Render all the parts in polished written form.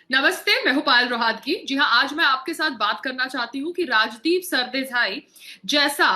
नमस्ते, मैं हूं पायल रोहात की। जी हाँ, आज मैं आपके साथ बात करना चाहती हूँ कि राजदीप सरदेसाई जैसा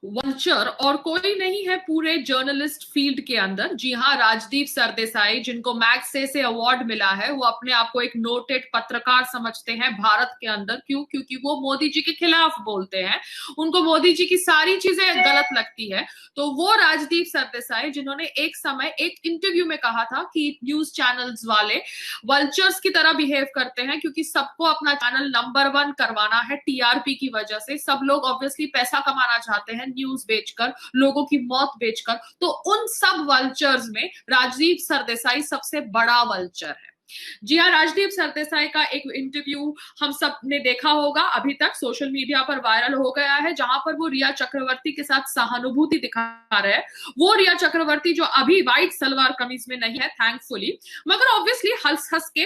वल्चर और कोई नहीं है पूरे जर्नलिस्ट फील्ड के अंदर। जी हाँ, राजदीप सरदेसाई जिनको मैग्सेसे से अवार्ड मिला है, वो अपने आप को एक नोटेड पत्रकार समझते हैं भारत के अंदर। क्यों? क्योंकि वो मोदी जी के खिलाफ बोलते हैं, उनको मोदी जी की सारी चीजें गलत लगती है। तो वो राजदीप सरदेसाई जिन्होंने एक समय एक इंटरव्यू में कहा था कि न्यूज चैनल्स वाले वल्चर्स की तरह बिहेव करते हैं, क्योंकि सबको अपना चैनल नंबर वन करवाना है टीआरपी की वजह से। सब लोग ऑब्वियसली पैसा कमाना चाहते हैं न्यूज बेचकर, लोगों की मौत बेचकर। तो उन सब वल्चर्स में राजदीप सरदेसाई सबसे बड़ा वल्चर है। जी हाँ, राजदीप सरदेसाई का एक इंटरव्यू हम सब ने देखा होगा, अभी तक सोशल मीडिया पर वायरल हो गया है, जहां पर वो रिया चक्रवर्ती के साथ सहानुभूति दिखा रहे हैं। वो रिया चक्रवर्ती जो अभी व्हाइट सलवार कमीज में नहीं है, थैंकफुली, मगर ऑब्वियसली हंस हंस के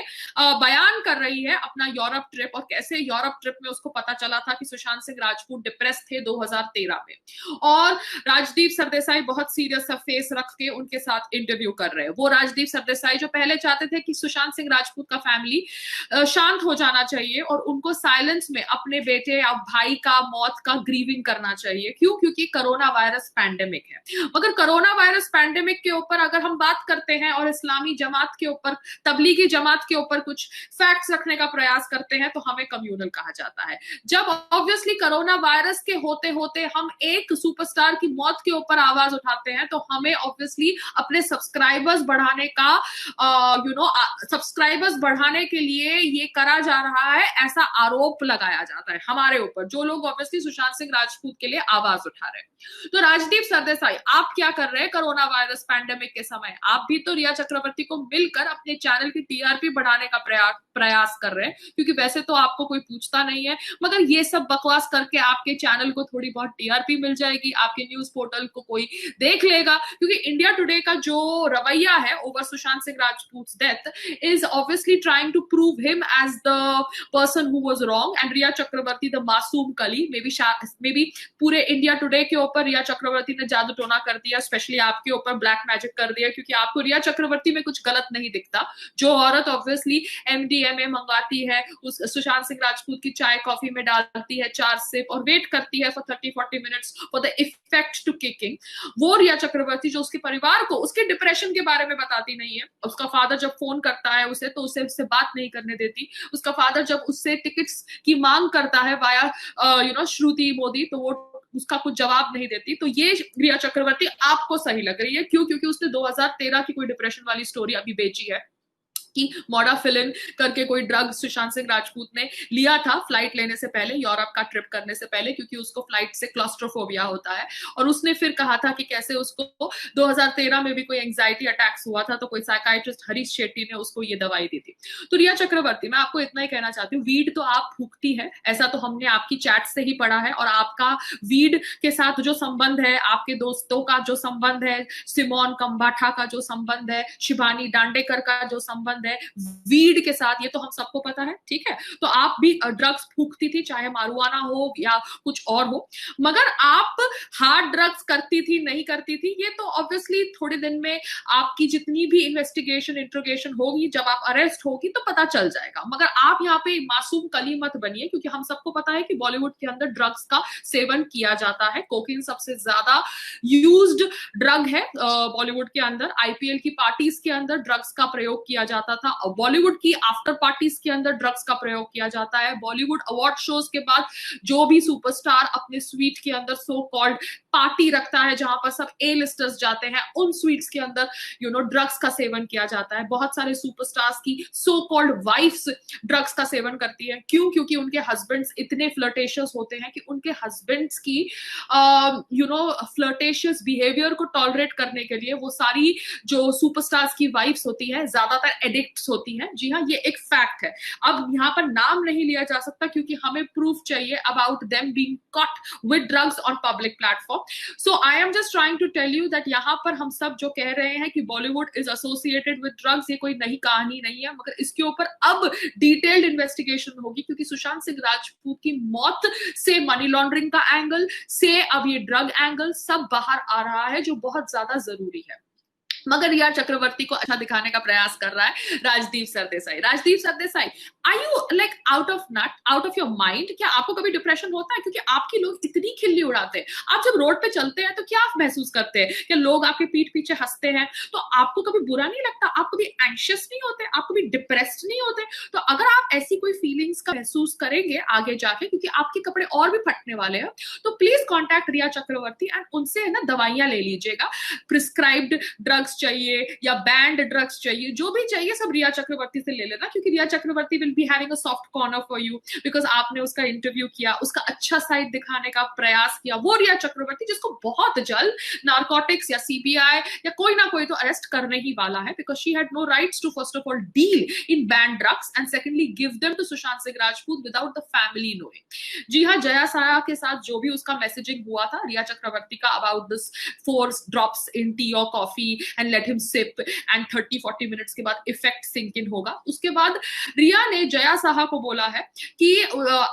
बयान कर रही है अपना यूरोप ट्रिप, और कैसे यूरोप ट्रिप में उसको पता चला था कि सुशांत सिंह राजपूत डिप्रेस थे 2013 में। और राजदीप सरदेसाई बहुत सीरियस सा फेस रख के उनके साथ इंटरव्यू कर रहे हैं। वो राजदीप सरदेसाई जो पहले चाहते थे कि सुशांत सिंह राजपूत का फैमिली शांत हो जाना चाहिए और उनको साइलेंस में अपने बेटे या भाई का मौत का ग्रीविंग करना चाहिए। क्यों? क्योंकि कोरोना वायरस पैंडेमिक है। मगर कोरोना वायरस पैंडेमिक के ऊपर अगर हम बात करते हैं और इस्लामी जमात के ऊपर, तबलीगी जमात के ऊपर कुछ फैक्ट्स रखने का प्रयास करते हैं, तो हमें कम्युनल कहा जाता है। जब ऑब्वियसली कोरोना वायरस के होते होते हम एक सुपरस्टार की मौत के ऊपर आवाज उठाते हैं, तो हमें ऑब्वियसली अपने सब्सक्राइबर्स बढ़ाने का सब्सक्राइबर्स बढ़ाने के लिए ये करा जा रहा है, ऐसा आरोप लगाया जाता है हमारे ऊपर, जो लोग ऑब्वियसली सुशांत सिंह राजपूत के लिए आवाज उठा रहे हैं। तो राजदीप सरदेसाई, आप क्या कर रहे हैं कोरोना वायरस पैंडेमिक के समय? आप भी तो रिया चक्रवर्ती को मिलकर अपने चैनल की टीआरपी बढ़ाने का प्रयास कर रहे हैं, क्योंकि वैसे तो आपको कोई पूछता नहीं है, मगर ये सब बकवास करके आपके चैनल को थोड़ी बहुत टीआरपी मिल जाएगी, आपके न्यूज पोर्टल को कोई देख लेगा। क्योंकि इंडिया टुडे का जो रवैया है over Sushant Singh Rajput death is obviously trying to prove him as the person who was wrong, and Riya Chakravarti the मासूम कली। maybe पूरे इंडिया टुडे के ऊपर रिया चक्रवर्ती ने जादू टोना कर दिया, स्पेशली आपके ऊपर ब्लैक मैजिक कर दिया, क्योंकि आपको रिया चक्रवर्ती में कुछ गलत नहीं दिखता। जो औरत ऑब्वियसली एमडीएमए मंगाती है, उस सुशांत सिंह राजपूत की चाय कॉफी में डालती है 4 सिप और वेट करती है for 30-40 minutes for the effect to kicking, वो रिया चक्रवर्ती जो उसके परिवार को उसके डिप्रेशन के बारे में बताती नहीं है। उसका फादर जब फोन करता है उसे, तो उसे उससे बात नहीं करने देती। उसका फादर जब उससे टिकट्स की मांग करता है वाया श्रुति मोदी, तो वो उसका कुछ जवाब नहीं देती। तो ये रिया चक्रवर्ती आपको सही लग रही है। क्यों? क्योंकि उसने 2013 की कोई डिप्रेशन वाली स्टोरी अभी बेची है कि मोडाफिलिन करके कोई ड्रग सुशांत सिंह राजपूत ने लिया था फ्लाइट लेने से पहले, यूरोप का ट्रिप करने से पहले, क्योंकि उसको फ्लाइट से क्लॉस्ट्रोफोबिया होता है। और उसने फिर कहा था कि कैसे उसको 2013 में भी कोई एंजाइटी अटैक्स हुआ था, तो कोई साइकाइट्रिस्ट हरीश शेट्टी ने उसको ये दवाई दी थी। तो रिया चक्रवर्ती, मैं आपको इतना ही कहना चाहती हूँ, वीड तो आप फूकती है, ऐसा तो हमने आपकी चैट से ही पढ़ा है। और आपका वीड के साथ जो संबंध है, आपके दोस्तों का जो संबंध है, सिमोन कंबाठा का जो संबंध है, शिवानी दांडेकर का जो संबंध है वीड के साथ, ये तो हम सबको पता है, ठीक है। तो आप भी ड्रग्स फूकती थी, चाहे मारुआना हो या कुछ और हो, मगर आप हार्ड ड्रग्स करती थी नहीं करती थी, ये तो ऑब्वियसली थोड़े दिन में आपकी जितनी भी इन्वेस्टिगेशन इंट्रोगेशन होगी, जब आप अरेस्ट होगी तो पता चल जाएगा। मगर आप यहाँ पे मासूम कली मत बनिए, क्योंकि हम सबको पता है कि बॉलीवुड के अंदर ड्रग्स का सेवन किया जाता है। कोकीन सबसे ज्यादा यूज्ड ड्रग है बॉलीवुड के अंदर। आईपीएल की पार्टीज के अंदर ड्रग्स का प्रयोग किया जाता था, बॉलीवुड की आफ्टर पार्टीज के अंदर ड्रग्स का प्रयोग किया जाता है। बॉलीवुड अवार्ड शोज के बाद जो भी सुपरस्टार अपने स्वीट के अंदर सो कॉल्ड पार्टी रखता है, जहां पर सब ए लिस्टर्स जाते हैं, उन स्वीट्स के अंदर ड्रग्स का सेवन किया जाता है। बहुत सारे सुपरस्टार्स की सो कॉल्ड वाइफ्स ड्रग्स का सेवन करती है। क्यों? क्योंकि उनके हस्बैंड्स इतने फ्लर्टेशियस होते हैं कि उनके हस्बैंड्स की फ्लर्टेशियस बिहेवियर को टॉलरेट करने के लिए वो सारी जो सुपरस्टार्स की वाइफ्स होती है ज्यादातर एडिक्ट्स होती हैं। जी हाँ, ये एक फैक्ट है। अब यहाँ पर नाम नहीं लिया जा सकता, क्योंकि हमें प्रूफ चाहिए about them being caught with drugs on public platform. So I am just trying to tell you that यहाँ पर हम सब जो कह रहे हैं कि Bollywood is associated with drugs, ये कोई नई कहानी नहीं है, मगर इसके ऊपर अब डिटेल्ड इन्वेस्टिगेशन होगी, क्योंकि सुशांत सिंह राजपूत की मौत से मनी लॉन्ड्रिंग का एंगल से अब ये ड्रग एंगल सब बाहर आ रहा है, जो बहुत ज्यादा जरूरी है। मगर रिया चक्रवर्ती को अच्छा दिखाने का प्रयास कर रहा है Rajdeep Sardesai. Rajdeep Sardesai, are you like out of your mind? क्या आपको कभी डिप्रेशन होता है? क्योंकि आपकी लोग इतनी खिल्ली उड़ाते हैं, आप जब रोड पे चलते हैं तो क्या आप महसूस करते हैं? क्या लोग आपके पीठ पीछे हंसते हैं तो आपको कभी बुरा नहीं लगता? आप कभी एंशियस नहीं होते? आप कभी डिप्रेस्ड नहीं होते? तो अगर आप ऐसी कोई फीलिंग्स का महसूस करेंगे आगे जाके, क्योंकि आपके कपड़े और भी फटने वाले हैं, तो please contact Rhea Chakraborty and उनसे है ना दवाइयां ले लीजिएगा। प्रिस्क्राइब्ड ड्रग्स चाहिए या बैंड ड्रग्स चाहिए, जो भी चाहिए सब रिया चक्रवर्ती से ले लेना, क्योंकि Rhea Chakraborty will be having a soft corner for you, because आपने उसका इंटरव्यू किया, उसका अच्छा साइड दिखाने का प्रयास किया। वो रिया चक्रवर्ती जिसको बहुत जल्द नारकोटिक्स या सीबीआई या कोई ना कोई तो अरेस्ट करने ही वाला है, because she had no rights to first of all deal in banned drugs and secondly give them to Sushant Singh Rajput without the family knowing. जी हाँ, जया साया के साथ जो भी उसका मैसेजिंग हुआ था रिया चक्रवर्ती का about this 4 drops in tea or coffee and let him sip and 30-40 minutes के बाद इफेक्ट सिंक इन होगा। उसके बाद रिया ने जया साहा को बोला है कि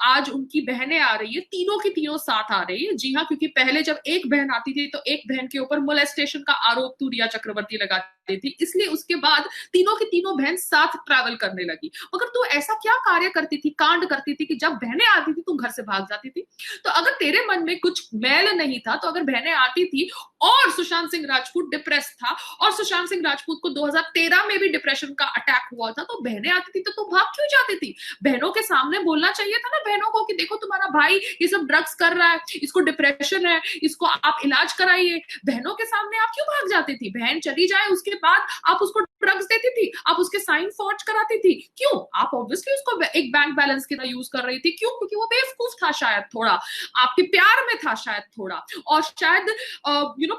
आज उनकी बहनें आ रही है, तीनों की तीनों साथ आ रही है। जी हाँ, क्योंकि पहले जब एक बहन आती थी तो एक बहन के ऊपर मोलेस्टेशन का आरोप तो रिया चक्रवर्ती लगाती थी, इसलिए उसके बाद तीनों की तीनों बहन साथ ट्रैवल करने लगी। मगर तू ऐसा क्या कार्य करती थी, कांड करती थी कि जब बहनें आती थी तू घर से भाग जाती थी? तो अगर तेरे मन में कुछ मैल नहीं था, तो अगर बहनें आती थी और सुशांत सिंह राजपूत डिप्रेस था और सुशांत सिंह राजपूत को 2013 में भी डिप्रेशन का अटैक हुआ था, तो बहनें आती थी तो तू भाग क्यों जाती थी? बहनों के सामने बोलना चाहिए था ना बहनों को कि देखो तुम्हारा भाई ये सब ड्रग्स कर रहा है, इसको डिप्रेशन है, इसको आप इलाज कराइए। बहनों के सामने आप क्यों भाग जाती थी? बहन चली जाए उसके बाद आप उसको ड्रग्स देती थी, आप उसके साइन फॉर्ज कराती थी, क्यों? आप ऑब्वियसली उसको एक बैंक बैलेंस की तरह यूज कर रही थी। क्यों? क्योंकि वो बेवकूफ था शायद थोड़ा, आपके प्यार में था शायद थोड़ा, और शायद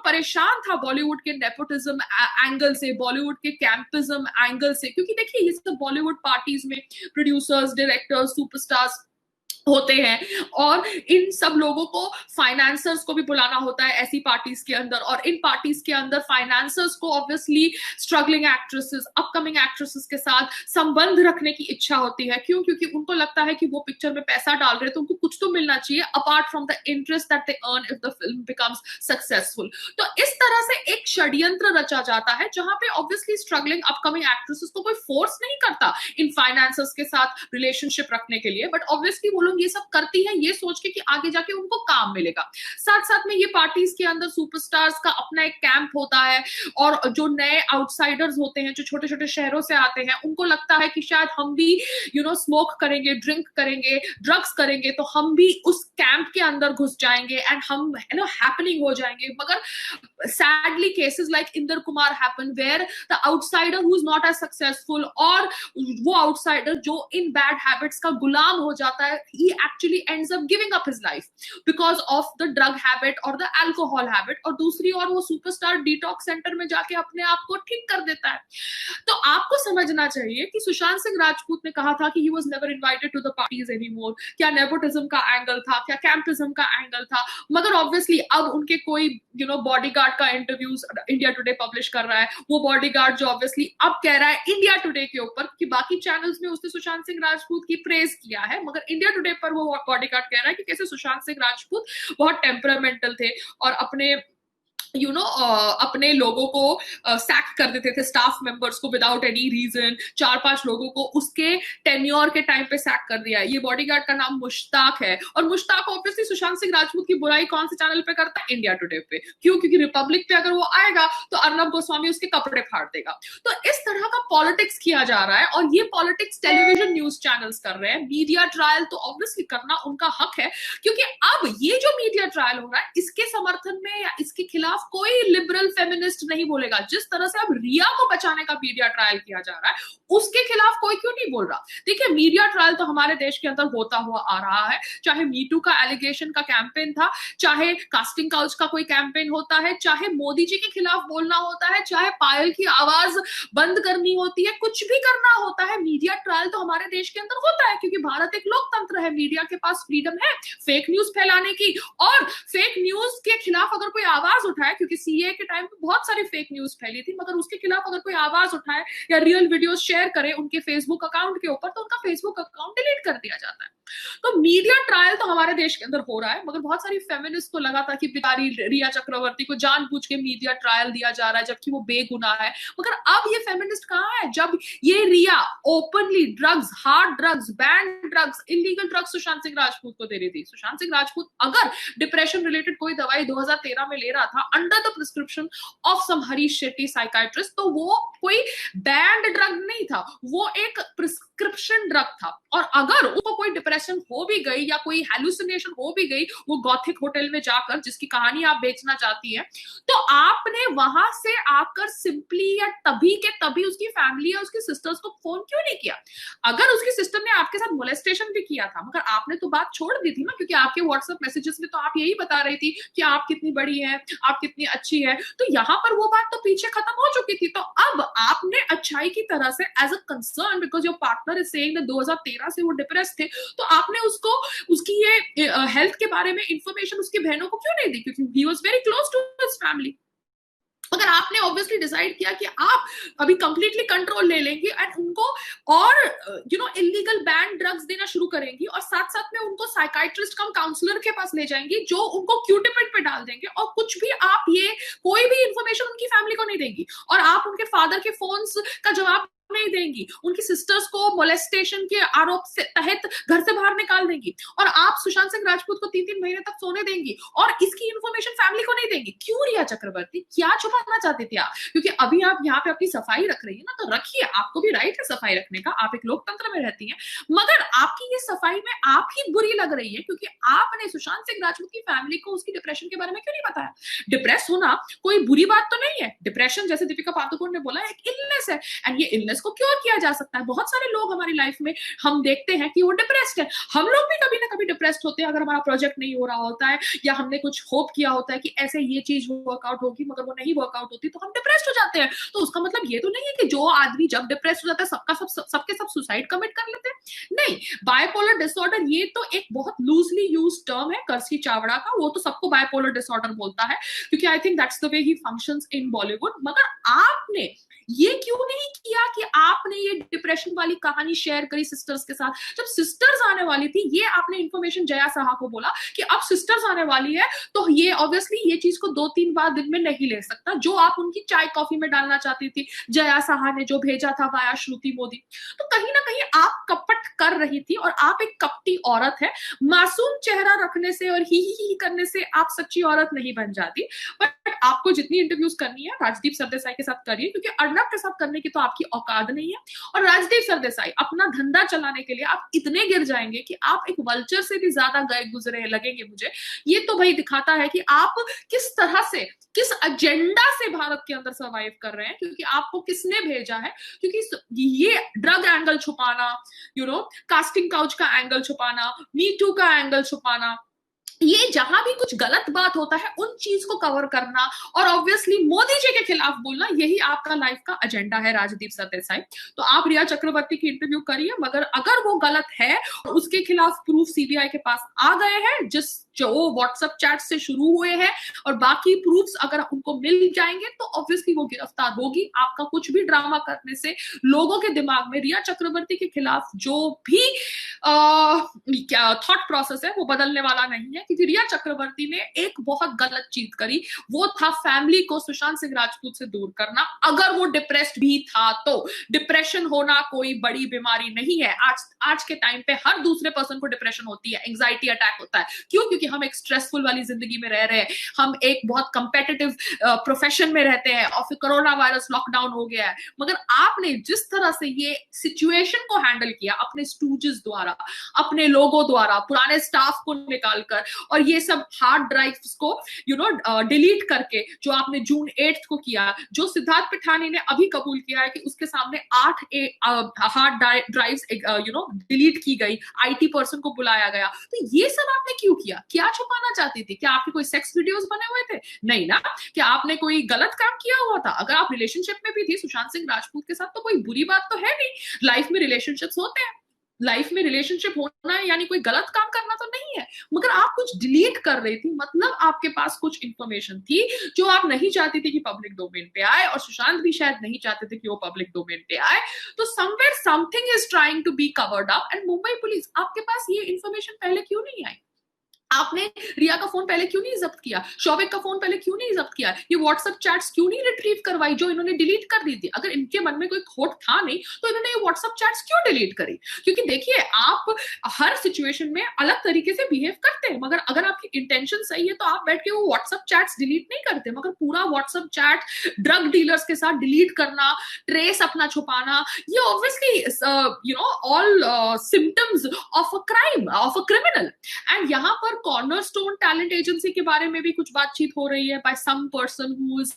परेशान था बॉलीवुड के नेपोटिज्म एंगल से, बॉलीवुड के कैंपिज्म एंगल से। क्योंकि देखिए ये सब बॉलीवुड पार्टीज में प्रोड्यूसर्स, डायरेक्टर्स, सुपरस्टार्स होते हैं और इन सब लोगों को फाइनेंसर्स को भी बुलाना होता है ऐसी पार्टीज के अंदर, और इन पार्टीज के अंदर फाइनेंसर्स को obviously struggling actresses, upcoming actresses के साथ संबंध रखने की इच्छा होती है। क्यों? क्योंकि उनको लगता है कि वो पिक्चर में पैसा डाल रहे हैं तो उनको कुछ तो मिलना चाहिए apart from the interest that they earn if the film becomes successful. तो इस तरह से एक षड्यंत्र रचा जाता है जहां पे ऑब्वियसली स्ट्रगलिंग अपकमिंग एक्ट्रेसेस को कोई फोर्स नहीं करता इन फाइनेंसर्स के साथ रिलेशनशिप रखने के लिए, बट ऑब्वियसली वो ये सब करती है ये सोच के कि आगे जाके उनको काम मिलेगा। साथ साथ में ये पार्टीज के अंदर सुपरस्टार्स का अपना एक कैंप होता है, और जो नए आउटसाइडर्स होते हैं जो छोटे छोटे शहरों से आते हैं उनको लगता है कि शायद हम भी स्मोक करेंगे, ड्रिंक करेंगे, ड्रग्स करेंगे तो हम भी उस कैंप के अंदर घुस जाएंगे एंड हम हैपनिंग हो जाएंगे। मगर sadly cases like Inder Kumar happen where the outsider who is not as successful, और वो outsider जो इन bad habits का गुलाम हो जाता है, he actually ends up giving up his life because of the drug habit or the alcohol habit, और दूसरी ओर वो सुपरस्टार डिटॉक्स सेंटर में जाके अपने आप को ठीक कर देता है। तो आपको समझना चाहिए कि सुशांत सिंह राजपूत ने कहा था कि he was never invited to the parties anymore। क्या नेपोटिज्म का एंगल था, क्या कैंपिज्म का एंगल था? मगर ऑब्वियसली अब उनके कोई बॉडीगार्ड का इंटरव्यूज इंडिया टुडे पब्लिश कर रहा है, वो बॉडीगार्ड जो ऑब्वियसली अब कह रहा है इंडिया टुडे के ऊपर कि बाकी चैनल्स में उसने सुशांत सिंह राजपूत की प्रेज किया है, मगर इंडिया टुडे पर वो बॉडीगार्ड कह रहा है कि कैसे सुशांत सिंह राजपूत बहुत टेम्परामेंटल थे और अपने अपने लोगों को सैक कर देते थे, स्टाफ मेंबर्स को विदाउट एनी रीजन। 4-5 लोगों को उसके टेन्योर के टाइम पे सैक कर दिया है। ये बॉडीगार्ड का नाम मुश्ताक है, और मुश्ताक ऑब्वियसली सुशांत सिंह राजपूत की बुराई कौन से चैनल पे करता है? इंडिया टुडे पे। क्यों? क्योंकि रिपब्लिक पे अगर वो आएगा तो अर्नब गोस्वामी उसके कपड़े फाड़ देगा। तो इस तरह का पॉलिटिक्स किया जा रहा है, और ये पॉलिटिक्स टेलीविजन न्यूज चैनल्स कर रहे हैं। मीडिया ट्रायल तो ऑब्वियसली करना उनका हक है, क्योंकि अब ये जो मीडिया ट्रायल हो रहा है इसके समर्थन में या इसके खिलाफ कोई लिबरल फेमिनिस्ट नहीं बोलेगा। जिस तरह से अब रिया को बचाने का मीडिया ट्रायल किया जा रहा है उसके खिलाफ कोई क्यों नहीं बोल रहा? देखिए मीडिया ट्रायल तो हमारे देश के अंदर होता हुआ आ रहा है, चाहे मीटू का एलिगेशन का कैंपेन था, चाहे कास्टिंग काउच का कोई कैंपेन होता है, चाहे मोदी जी के खिलाफ बोलना होता है, चाहे पायल की आवाज बंद करनी होती है, कुछ भी करना होता है, मीडिया ट्रायल तो हमारे देश के अंदर होता है, क्योंकि भारत एक लोकतंत्र है, मीडिया के पास फ्रीडम है फेक न्यूज फैलाने की। और फेक न्यूज के खिलाफ अगर कोई आवाज उठाए, क्योंकि सीए के टाइम पे बहुत सारी फेक न्यूज फैली थी, मगर उसके खिलाफ अगर कोई आवाज उठाए या रियल वीडियोस शेयर करे उनके फेसबुक अकाउंट के ऊपर, तो उनका फेसबुक अकाउंट डिलीट कर दिया जाता है। तो मीडिया ट्रायल तो हमारे देश के अंदर हो रहा है, मगर बहुत सारी फेमिनिस्ट को लगा था कि बेचारी रिया चक्रवर्ती को जानबूझ के मीडिया ट्रायल दिया जा रहा है जबकि वो बेगुनाह है। मगर अब ये फेमिनिस्ट कहाँ है जब ये Rhea openly drugs, hard drugs, banned drugs, illegal drugs Sushant Singh Rajput को दे रही थी। सुशांत सिंह राजपूत अगर डिप्रेशन रिलेटेड कोई दवाई 2013 में ले रहा था under the prescription of some Harish Shetty psychiatrist, तो वो कोई बैंड ड्रग नहीं था, वो एक प्रिस्क्रिप्शन ड्रग था। और अगर उसको कोई डिप्रेशन हो भी गई या कोई हेलुसिनेशन हो भी गई वो गॉथिक होटल में जाकर, जिसकी कहानी आप बेचना चाहती है, तो आपने वहां से आकर सिंपली या तभी के तभी उसकी फैमिली या उसकी सिस्टर्स को फोन क्यों नहीं किया? अगर उसकी सिस्टर ने आपके साथ मोलेस्टेशन भी किया था, मगर आपने तो बात छोड़ दी थी ना, क्योंकि आपके व्हाट्सएप मैसेजेस में तो आप यही बता रही थी कि आप कितनी बड़ी है, आप कितनी अच्छी है, तो यहां पर वो बात तो पीछे खत्म हो चुकी थी। तो अब आपने अच्छाई की तरह से as a concern, because your partner is saying that 2013 से वो डिप्रेस थे, तो आपने उसको उसकी ये हेल्थ के बारे में इंफॉर्मेशन उसकी बहनों को क्यों नहीं दी? क्योंकि he was very close to his family. अगर आपने ऑब्वियसली डिसाइड किया कि आप अभी कंप्लीटली कंट्रोल ले लेंगी एंड उनको और इलीगल बैंड ड्रग्स देना शुरू करेंगी और साथ साथ में उनको साइकाइट्रिस्ट कम काउंसलर के पास ले जाएंगी जो उनको क्यूटिपिड पे डाल देंगे, और कुछ भी आप ये कोई भी इंफॉर्मेशन उनकी फैमिली को नहीं देंगी, और आप उनके फादर के फोन्स का जवाब नहीं देंगी, उनकी सिस्टर्स को मोलेस्टेशन के आरोप से तहत घर से बाहर निकाल देंगी, और आप सुशांत सिंह राजपूत को 3-3 महीने तक सोने देंगी और इसकी इंफॉर्मेशन फैमिली को नहीं देंगी। क्यों रिया चक्रवर्ती, क्या छुपाना चाहती थी आप? क्योंकि अभी आप यहाँ पे अपनी सफाई रख रही है ना, तो रखिए, आपको भी राइट है सफाई रखने का, आप एक लोकतंत्र में रहती हैं, मगर आपकी ये सफाई में आप ही बुरी लग रही है क्योंकि आपने सुशांत सिंह राजपूत की फैमिली को उसकी डिप्रेशन के बारे में क्यों नहीं बताया? डिप्रेस होना कोई बुरी बात तो नहीं है, डिप्रेशन जैसे दीपिका पादुकोण ने बोला एक इलनेस है, एंड ये इलनेस को क्योर किया जा सकता है। बहुत सारे लोग हमारी लाइफ में हम देखते हैं कि वो डिप्रेस्ड है, हम लोग भी कभी ना कभी डिप्रेस्ड होते हैं अगर हमारा प्रोजेक्ट नहीं हो रहा होता है या हमने कुछ होप किया होता है कि ऐसे ये चीज वर्कआउट होगी मगर वो नहीं वर्कआउट होती, तो हम डिप्रेस्ड हो जाते हैं। तो उसका मतलब ये तो नहीं है कि जो आदमी जब डिप्रेस्ड हो जाता है सबके सब सुसाइड कमिट कर लेते हैं, नहीं। बायपोलर डिसऑर्डर ये तो एक बहुत लूजली यूज टर्म है कर्सी चावड़ा का, वो तो सबको बायपोलर डिसऑर्डर बोलता है क्योंकि I think that's the way he functions in Bollywood. मगर आपने ये क्यों नहीं किया कि आपने ये डिप्रेशन वाली कहानी शेयर करी सिस्टर्स के साथ? जब सिस्टर्स आने वाली थी, ये आपने इंफॉर्मेशन जया साहा को बोला कि अब सिस्टर्स आने वाली है, तो ये ऑब्वियसली ये चीज को 2-3 बार दिन में नहीं ले सकता, जो आप उनकी चाय कॉफी में डालना चाहती थी जया साहा ने जो भेजा था वाया श्रुति मोदी। तो कहीं ना कहीं आप कपट कर रही थी और आप एक कपटी औरत है। मासूम चेहरा रखने से और ही करने से आप सच्ची औरत नहीं बन जाती। बट आपको जितनी इंटरव्यूज करनी है राजदीप सरदेसाई के साथ करिए, क्योंकि अर्नब के साथ करने की तो आपकी औकात नहीं है। और राजदीप सरदेसाई, अपना धंधा चलाने के लिए आप इतने गिर जाएंगे कि आप एक वल्चर से भी ज्यादा गए गुजरे लगेंगे मुझे। ये तो भाई दिखाता है कि आप किस तरह से, किस एजेंडा से भारत के अंदर सर्वाइव कर रहे हैं, क्योंकि आपको किसने भेजा है। क्योंकि ये ड्रग एंगल छुपाना, कास्टिंग काउच का एंगल छुपाना, मी टू का एंगल छुपाना, ये जहां भी कुछ गलत बात होता है उन चीज को कवर करना और ऑब्वियसली मोदी जी के खिलाफ बोलना, यही आपका लाइफ का एजेंडा है राजदीप सरदेसाई। तो आप रिया चक्रवर्ती की इंटरव्यू करिए, मगर अगर वो गलत है और उसके खिलाफ प्रूफ सीबीआई के पास आ गए हैं, जो व्हाट्सएप चैट से शुरू हुए हैं, और बाकी प्रूफ्स अगर उनको मिल जाएंगे तो ऑब्वियसली वो गिरफ्तार होगी। आपका कुछ भी ड्रामा करने से लोगों के दिमाग में रिया चक्रवर्ती के खिलाफ जो भी थॉट प्रोसेस है वो बदलने वाला नहीं है, क्योंकि रिया चक्रवर्ती ने एक बहुत गलत चीज करी, वो था फैमिली को सुशांत सिंह राजपूत से दूर करना। अगर वो डिप्रेस्ड भी था तो डिप्रेशन होना कोई बड़ी बीमारी नहीं है। आज के टाइम पे हर दूसरे पर्सन को डिप्रेशन होती है, एंजाइटी अटैक होता है। क्यों? क्योंकि हम एक स्ट्रेसफुल वाली जिंदगी में रह रहे हैं, हम एक बहुत कंपेटिटिव प्रोफेशन में रहते हैं और फिर कोरोना वायरस लॉकडाउन हो गया है। मगर आपने जिस तरह से ये सिचुएशन को हैंडल किया, अपने स्टूजेस द्वारा, अपने लोगों द्वारा, पुराने स्टाफ को निकालकर और ये सब हार्ड ड्राइव्स को डिलीट करके, जो आपने जून 8 को किया, जो सिद्धार्थ पिठानी ने अभी कबूल किया है कि उसके सामने 8 हार्ड ड्राइव्स डिलीट की गई, आईटी पर्सन को बुलाया गया, तो ये सब आपने क्यों किया? क्या छुपाना चाहती थी? क्या आपके कोई सेक्स वीडियोस बने हुए थे? नहीं ना। क्या आपने कोई गलत काम किया हुआ था? अगर आप रिलेशनशिप में भी थी सुशांत सिंह राजपूत के साथ तो कोई बुरी बात तो है नहीं। लाइफ में रिलेशनशिप्स होते हैं, लाइफ में रिलेशनशिप होना यानी कोई गलत काम करना तो नहीं नहीं है, मगर आप कुछ डिलीट कर रही थी, मतलब आपके पास कुछ इंफॉर्मेशन थी जो आप नहीं चाहती थी कि पब्लिक डोमेन पे आए, और सुशांत भी शायद नहीं चाहते थे कि वो पब्लिक डोमेन पे आए। तो somewhere something is trying to be covered up, and Mumbai police, आपके पास ये इंफॉर्मेशन पहले क्यों नहीं आई? आपने रिया का फोन पहले क्यों नहीं जब्त किया? शौविक का फोन पहले क्यों नहीं जब्त किया? ये व्हाट्सएप चैट्स क्यों नहीं रिट्रीव करवाई जो इन्होंने डिलीट कर दी थी? अगर इनके मन में कोई खोट था नहीं तो इन्होंने ये व्हाट्सएप चैट्स क्यों डिलीट करी? क्योंकि देखिए, आप हर सिचुएशन में अलग तरीके से बिहेव करते हैं, मगर अगर आपकी इंटेंशन सही है तो आप बैठ के वो व्हाट्सएप चैट्स डिलीट नहीं करते। मगर पूरा व्हाट्सएप चैट ड्रग डीलर्स के साथ डिलीट करना, ट्रेस अपना छुपाना, ये obviously all symptoms of a crime, of a criminal. And यहाँ पर कॉर्नरस्टोन टैलेंट एजेंसी के बारे में भी कुछ बातचीत हो रही है by some person who is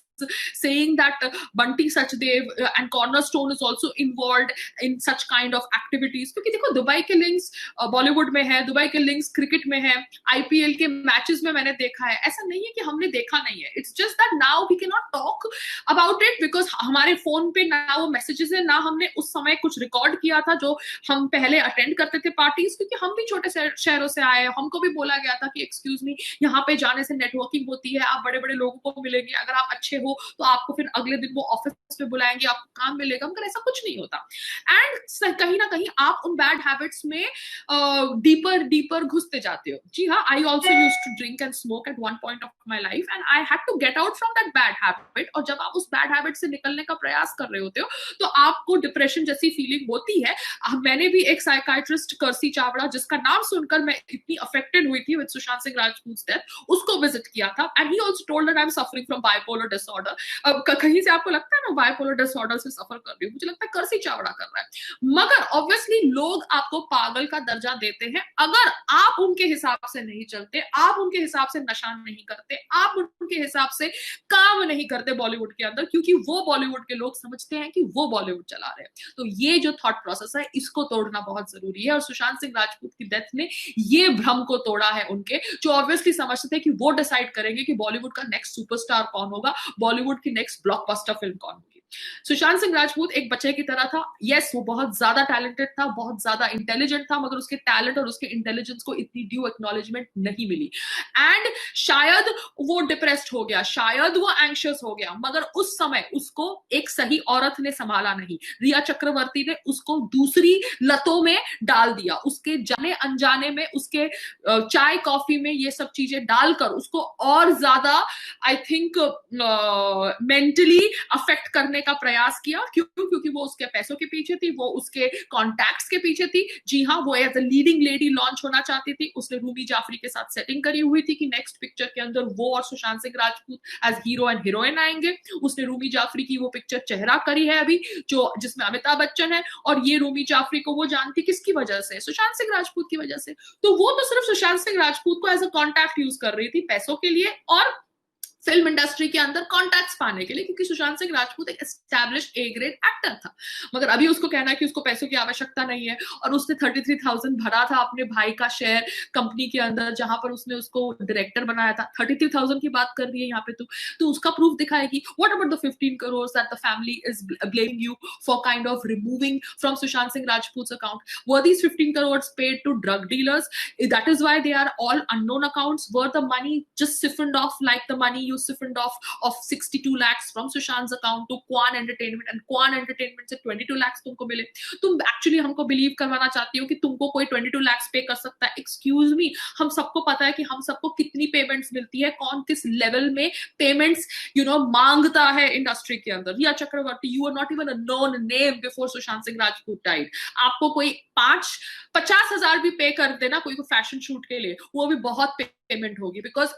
saying that Bunty Sachdev and Cornerstone is also involved in such kind of activities, क्योंकि देखो दुबई के लिंक्स बॉलीवुड में है, दुबई के लिंक्स क्रिकेट में है, आईपीएल के मैचेस में मैंने देखा है। ऐसा नहीं है कि हमने देखा नहीं है, it's just that now we can not talk about it because हमारे फोन पे ना वो मैसेजेस है, ना हमने उस समय कुछ रिकॉर्ड किया था जो हम पहले अटेंड करते थे पार्टीज, क्योंकि हम भी छोटे शहरों से आए। हमको भी बोला गया था कि एक्सक्यूज मी, यहाँ पे जाने से नेटवर्किंग होती है, आप बड़े बड़े लोगों को मिलेंगे, अगर आप अच्छे हो तो आपको फिर अगले दिन वो ऑफिस में बुलाएंगे, आपको काम मिलेगा, मगर ऐसा कुछ नहीं होता। एंड कहीं ना कहीं आप उन बैड हैबिट्स में डीपर घुसते जाते हो। जी हाँ, I also use to drink and smoke at one point of my life and I had to get out from that bad habit. और जब आप उस बैड हैबिट से निकलने का प्रयास कर रहे होते हो तो आपको डिप्रेशन जैसी फीलिंग होती है। मैंने भी एक साइकाइट्रिस्ट कर्सी चावड़ा, जिसका नाम सुनकर मैं इतनी अफेक्टेड हुई थी विद सुशांत सिंह राजपूत डेथ, उसको विजिट किया था and he also told that I am suffering from bipolar disorder. अब कहीं से आपको लगता है मैं बाइपोलर डिसऑर्डर से सफर कर रही हूँ, मुझे लगता है कर्सी चावड़ा कर रहा है। मगर ऑब्वियसली लोग आपको पागल का दर्जा देते हैं अगर आप उनके हिसाब से नहीं चलते, आप उनके हिसाब से नशा नहीं करते, आप उनके हिसाब से काम नहीं करते बॉलीवुड के अंदर, क्योंकि वो बॉलीवुड के लोग समझते हैं कि वो बॉलीवुड चला रहे हैं। तो ये जो थॉट प्रोसेस है, इसको तोड़ना बहुत जरूरी है, और सुशांत सिंह राजपूत की डेथ ने ये भ्रम को तोड़ा है उनके, जो ऑब्वियसली समझते थे कि वो डिसाइड करेंगे कि बॉलीवुड का नेक्स्ट सुपरस्टार कौन होगा, बॉलीवुड की नेक्स्ट ब्लॉकबस्टर फिल्म कौन होगी। सुशांत सिंह राजपूत एक बच्चे की तरह था। यस, वो बहुत ज्यादा टैलेंटेड था, बहुत ज्यादा इंटेलिजेंट था, मगर उसके टैलेंट और उसके इंटेलिजेंस को इतनी ड्यू एक्नॉलेजमेंट नहीं मिली। एंड शायद वो डिप्रेस्ड हो गया, शायद वो एंग्शियस हो गया, मगर उस समय उसको एक सही औरत ने संभाला नहीं। रिया चक्रवर्ती ने उसको दूसरी लतों में डाल दिया, उसके जाने अनजाने में, उसके चाय कॉफी में ये सब चीजें डालकर उसको और ज्यादा आई थिंक मेंटली अफेक्ट करने का प्रयास किया। क्योंकि वो उसके पैसों के पीछे थी, वो उसके कॉन्टैक्ट्स के पीछे थी। जी हाँ, वो as a leading lady launch होना चाहती थी। उसने रूमी जाफरी के साथ सेटिंग करी हुई थी कि नेक्स्ट पिक्चर के अंदर वो और Sushant Singh Rajput as hero and heroine आएंगे। उसने रूमी जाफरी की वो पिक्चर चेहरा करी है अभी, जो जिसमें अमिताभ बच्चन है, और ये रूमी जाफरी को वो जानती किसकी वजह से, सुशांत सिंह राजपूत की वजह से। तो वो तो सिर्फ सुशांत सिंह राजपूत को एज अ कॉन्टैक्ट यूज कर रही थी पैसों के लिए और फिल्म इंडस्ट्री के अंदर कॉन्टैक्ट्स पाने के लिए, क्योंकि सुशांत सिंह राजपूत एक एस्टैब्लिश्ड ए ग्रेड एक्टर था। मगर अभी उसको कहना है कि उसको पैसों की आवश्यकता नहीं है, और उसने 33,000 भरा था अपने भाई का शेयर कंपनी के अंदर, जहां पर उसने उसको डायरेक्टर बनाया था। 33,000 की बात कर रही है यहाँ पे तो उसका प्रूफ दिखाएगी। What about the 15 crores that the family is blaming you for kind of removing from Sushant Singh Rajput's account? Were these 15 crores paid to drug dealers? That is why they are all unknown accounts. Were the money just siphoned off like the money you siphoned off of 62 lakhs from Sushant's account to Kwan Entertainment, and Kwan Entertainment से 22 lakhs तुमको मिले? तुम actually हमको believe करवाना चाहती हो कि तुमको कोई 22 lakhs पे कर सकता है? एक्सक्यूज मी, हम सबको पता है कि हम सबको कितनी पेमेंट्स मिलती है, कौन किस लेवल में पेमेंट्स मांगता है इंडस्ट्री के अंदर। Rhea Chakraborty, you are not even a known name before Sushant Singh Rajput died. आपको कोई 50,000 भी पे कर देना कोई फैशन शूट के लिए, वो भी बहुत पेमेंट होगी, because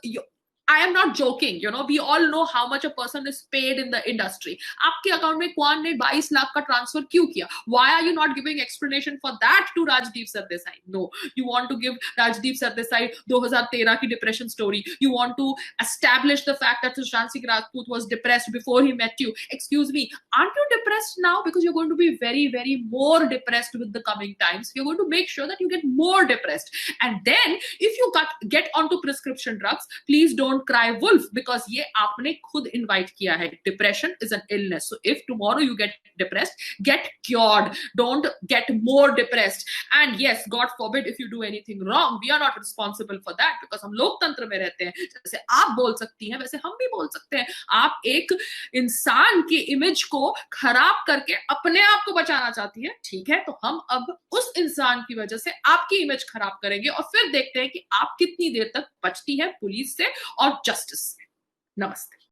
I am not joking, we all know how much a person is paid in the industry. आपके अकाउंट में क्वान ने 22 लाख का ट्रांसफर क्यों किया? Why are you not giving explanation for that to Rajdeep Sardesai? No, you want to give Rajdeep Sardesai 2013 की depression story. You want to establish the fact that Sushant Singh Rajput was depressed before he met you. Excuse me, aren't you depressed now? Because you're going to be very, very more depressed with the coming times. You're going to make sure that you get more depressed. And then, if you get onto prescription drugs, please don't don't cry wolf, because ये आपने खुद invite किया है. Depression is an illness. So if tomorrow you get depressed, get cured, don't get more depressed. And yes, God forbid if you do anything wrong, we are not responsible for that, because हम लोकतंत्र में रहते हैं. जैसे आप बोल सकती हैं वैसे हम भी बोल सकते हैं. आप एक इंसान की इमेज को खराब करके अपने आप को बचाना चाहती है, ठीक है, तो हम अब उस इंसान की वजह से आपकी इमेज खराब करेंगे और फिर देखते हैं कि आप कितनी देर तक बचती है पुलिस से और जस्टिस से. नमस्ते.